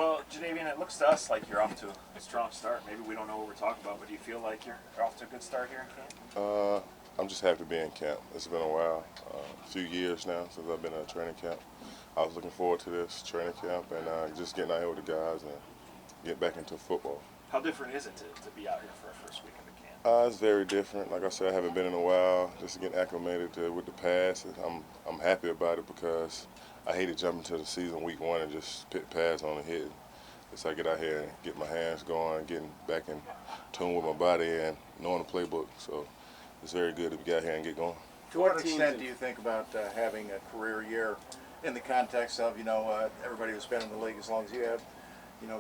Well, Jadeveon, it looks to us like you're off to a strong start. Maybe we don't know what we're talking about, but do you feel like you're off to a good start here in camp? I'm just happy to be in camp. It's been a while, a few years now since I've been in a training camp. I was looking forward to this training camp and just getting out here with the guys and get back into football. How different is it to be out here for a first week of the camp? It's very different. Like I said, I haven't been in a while. Just getting acclimated with the pass. I'm happy about it because I hated jumping to the season week one and just pit pass on the hit. Just I get out here and get my hands going, getting back in tune with my body and knowing the playbook. So it's very good to get out here and get going. To what extent do you think about having a career year in the context of, everybody who's been in the league as long as you have,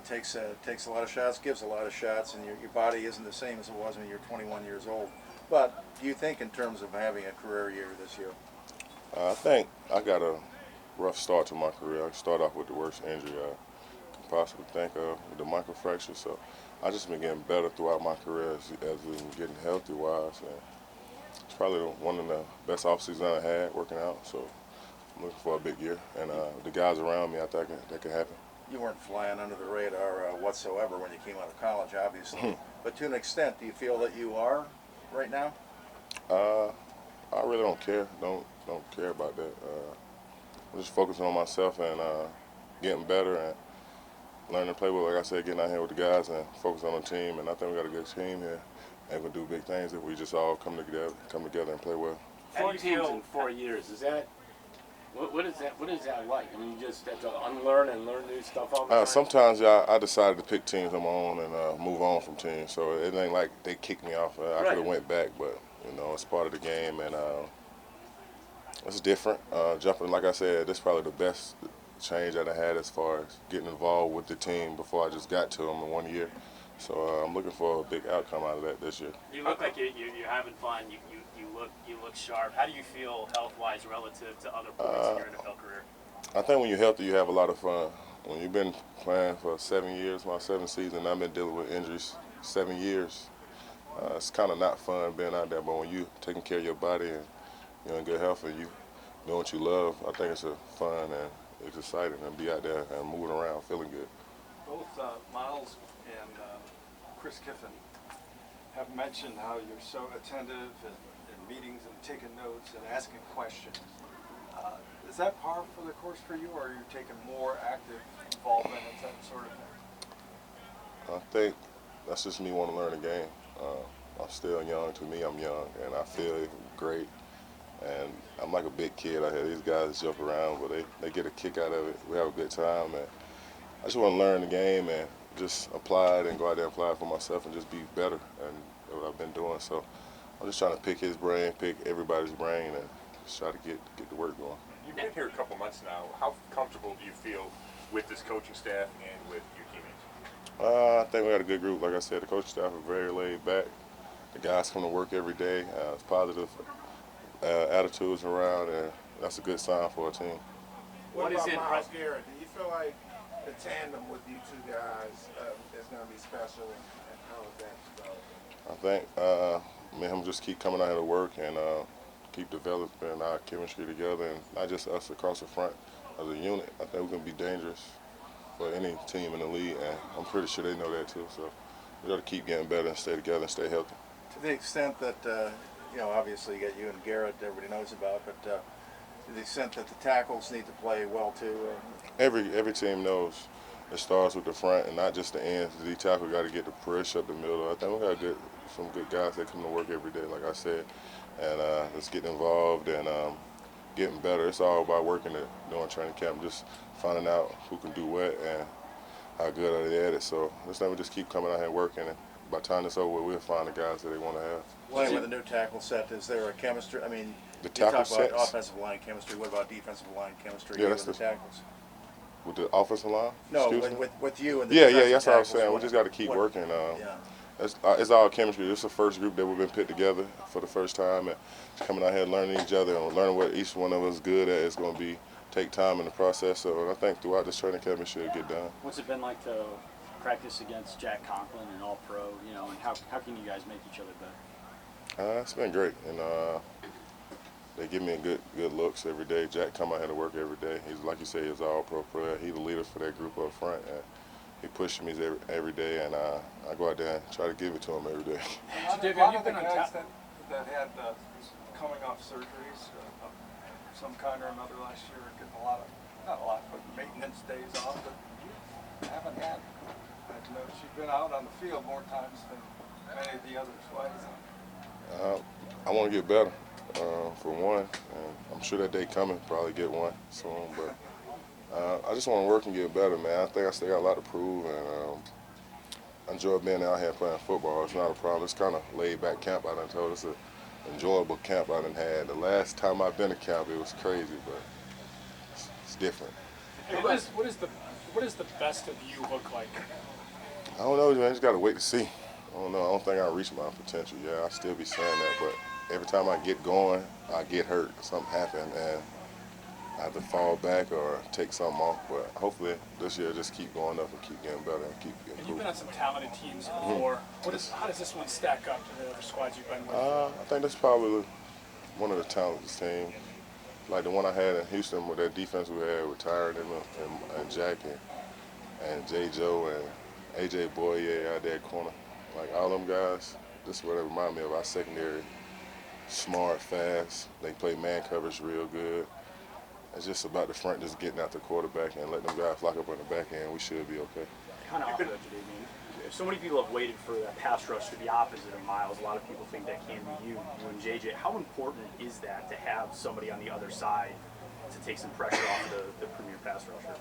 takes a lot of shots, gives a lot of shots, and your body isn't the same as it was when you're 21 years old. But do you think in terms of having a career year this year? I think I got a rough start to my career. I started off with the worst injury I could possibly think of, with the microfracture. So I just been getting better throughout my career as in getting healthy-wise. And it's probably one of the best off seasons I had working out. So I'm looking for a big year. And the guys around me, I think that can happen. You weren't flying under the radar whatsoever when you came out of college, obviously. But to an extent, do you feel that you are right now? I really don't care. Don't care about that. I'm just focusing on myself and getting better and learning to play with. Like I said, getting out here with the guys and focus on the team. And I think we got a good team here, and we do big things if we just all come together and play well. 4 teams in 4 years. Is that what is that? What is that like? I mean, you just have to unlearn and learn new stuff all the time. Sometimes I decided to pick teams on my own and move on from teams. So it ain't like they kicked me off. I could have went back, but it's part of the game and it's different. Jumping, like I said, this is probably the best change that I had as far as getting involved with the team before I just got to them in 1 year. So I'm looking for a big outcome out of that this year. You look like you're having fun. You look sharp. How do you feel health-wise relative to other points in your NFL career? I think when you're healthy, you have a lot of fun. When you've been playing for 7 years, my 7th season, I've been dealing with injuries 7 years. It's kind of not fun being out there, but when you're taking care of your body and you're in good health and you know what you love, I think it's fun and it's exciting and be out there and moving around, feeling good. Both Miles and Chris Kiffin have mentioned how you're so attentive in meetings and taking notes and asking questions. Is that par for the course for you, or are you taking more active involvement in that sort of thing? I think that's just me wanting to learn the game. I'm still young. To me, I'm young, and I feel great. And I'm like a big kid out here. These guys joke around, but they get a kick out of it. We have a good time, and I just want to learn the game and just apply it and go out there and apply it for myself and just be better and what I've been doing. So I'm just trying to pick his brain, pick everybody's brain, and just try to get the work going. You've been here a couple months now. How comfortable do you feel with this coaching staff and with your teammates? I think we got a good group. Like I said, the coaching staff are very laid back. The guys come to work every day. It's positive attitudes around, and that's a good sign for a team. What about Myles Garrett? Do you feel like the tandem with you two guys is going to be special, and how is that developing? I think me and him just keep coming out here to work and keep developing our chemistry together, and not just us across the front as a unit. I think we're going to be dangerous for any team in the league, and I'm pretty sure they know that too. So we got to keep getting better and stay together and stay healthy. To the extent that, obviously you got you and Garrett, everybody knows about, but to the extent that the tackles need to play well too. Every team knows it starts with the front and not just the ends. The D tackle got to get the pressure up the middle. I think we got some good guys that come to work every day, like I said, and let's get involved and getting better. It's all about working during training camp, just finding out who can do what and how good are they at it. So let's never just keep coming out here and working. And by the time it's over, we'll find the guys that they want to have. Playing with a new tackle set, is there a chemistry? I mean, the you talk sets? about offensive line chemistry. What about defensive line chemistry? Yeah, that's the tackles. With the offensive line? No, with you and the yeah, that's what I'm saying. We just got to keep working. Yeah. It's all chemistry. This is the first group that we've been put together for the first time, and coming out here learning each other and learning what each one of us is good at. It's going to take time in the process. So I think throughout this training camp, it should get done. What's it been like to practice against Jack Conklin and All Pro? And how can you guys make each other better? It's been great, and they give me good looks every day. Jack come out here to work every day. He's, like you say, he's an All Pro player. He's the leader for that group up front, and he pushes me every day, and I go out there and try to give it to him every day. A lot of the guys that had coming off surgeries of some kind or another last year are getting a lot of, not a lot, but maintenance days off, but you haven't had. I've noticed you've been out on the field more times than many of the others. Why is that? I want to get better, for one, and I'm sure that day coming, probably get one soon, but I just want to work and get better, man. I think I still got a lot to prove, and I enjoy being out here playing football. It's not a problem. It's kind of laid-back camp I done told. It's an enjoyable camp I done had. The last time I've been to camp, it was crazy, but it's different. Hey, what does the best of you look like? I don't know, man. Just got to wait to see. I don't know. I don't think I reached my potential. Yeah, I still be saying that, but every time I get going, I get hurt. Something happened, and I have to fall back or take something off. But hopefully this year, just keep going up and keep getting better and keep getting And you've been improving. on some talented teams before. How does this one stack up to the other squads you've been with? I think that's probably one of the talented teams. Like the one I had in Houston with that defense we had with Tyron and Jack and J. Joe and AJ Boye out there corner. Like all them guys, this is what they remind me of. Our secondary, smart, fast. They play man coverage real good. It's just about the front just getting out the quarterback and letting them guys lock up on the back end. We should be okay. Kind of off of that, Jadeveon. So many people have waited for that pass rush to be opposite of Miles. A lot of people think that can be you and JJ. How important is that to have somebody on the other side to take some pressure off the premier pass rusher?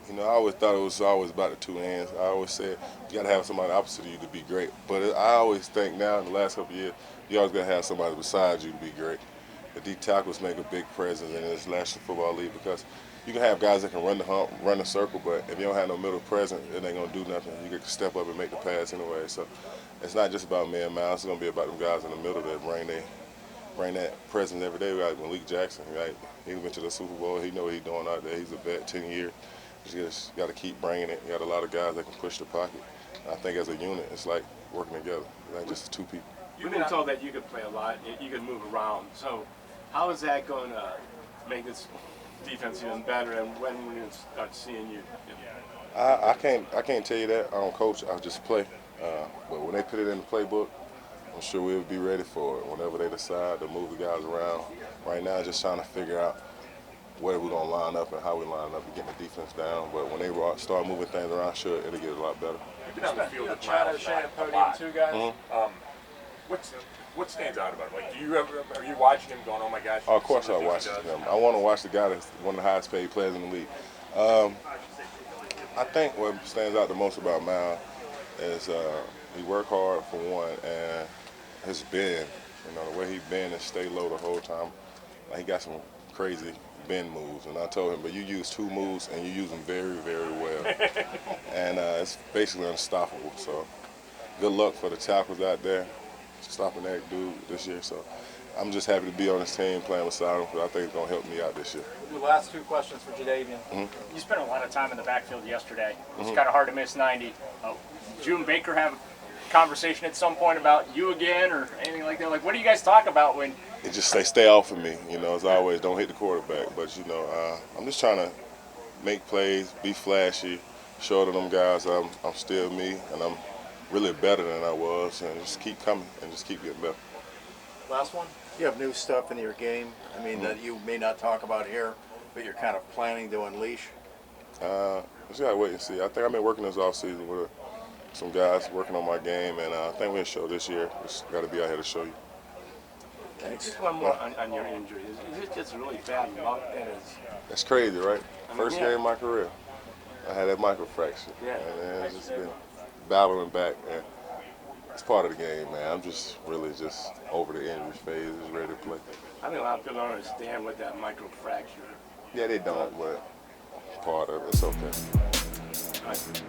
You know, I always thought it was always about the two ends. I always said you got to have somebody opposite of you to be great. But I always think now in the last couple of years, you always got to have somebody beside you to be great. The D tackles make a big presence in this National Football League because you can have guys that can run the hump, run the circle, but if you don't have no middle presence, it ain't going to do nothing. You get to step up and make the pass anyway. So it's not just about me and Miles. It's going to be about them guys in the middle that bring that presence every day. Like Malik Jackson, right? He went to the Super Bowl. He know what he's doing out there. He's a vet, 10 years. You just got to keep bringing it. You got a lot of guys that can push the pocket. And I think as a unit, it's like working together. It ain't just two people. You've been told that you could play a lot, you could move around. So how is that going to make this defense even better, and when we're going to start seeing you? I can't tell you that. I don't coach. I just play. But when they put it in the playbook, I'm sure we'll be ready for it whenever they decide to move the guys around. Right now, just trying to figure out where we're going to line up and how we line up and get the defense down. But when they start moving things around, sure, it'll get a lot better. You've been on the field with Chad Miles O'Shea a podium lot. too, guys. What stands out about him? Like, are you watching him going, oh my gosh? Oh, of course I watch him. I want to watch the guy that's one of the highest paid players in the league. I think what stands out the most about Mal is he work hard for one, and his bend. You know, the way he bend and stay low the whole time. Like, he got some crazy bend moves, and I told him, but you use two moves and you use them very, very well. And it's basically unstoppable. So good luck for the tackles out there stopping that dude this year. So I'm just happy to be on this team playing beside him because I think it's going to help me out this year. Your last two questions for Jadeveon. You spent a lot of time in the backfield yesterday. It's kind of hard to miss 90. Did you and Baker have a conversation at some point about you again or anything like that? Like, what do you guys talk about when? It just stay off of me. You know, as always, don't hit the quarterback. But, you know, I'm just trying to make plays, be flashy, show to them guys I'm still me, and I'm really better than I was, and just keep coming and just keep getting better. Last one. You have new stuff in your game. I mean, that you may not talk about here, but you're kind of planning to unleash. Just gotta wait and see. I think I've been working this off season with some guys working on my game, and I think we'll show this year. Just got to be out here to show you. Thanks. Just one more on your injury. Is it just really bad luck that is? That's crazy, right? I mean, First yeah. game of my career, I had that microfracture, Yeah. and it's just been battling back. And it's part of the game, man. I'm just really just over the injury phase, just ready to play. I think a lot of people don't understand what that microfracture. Yeah, they don't, but part of it. It's okay. Right.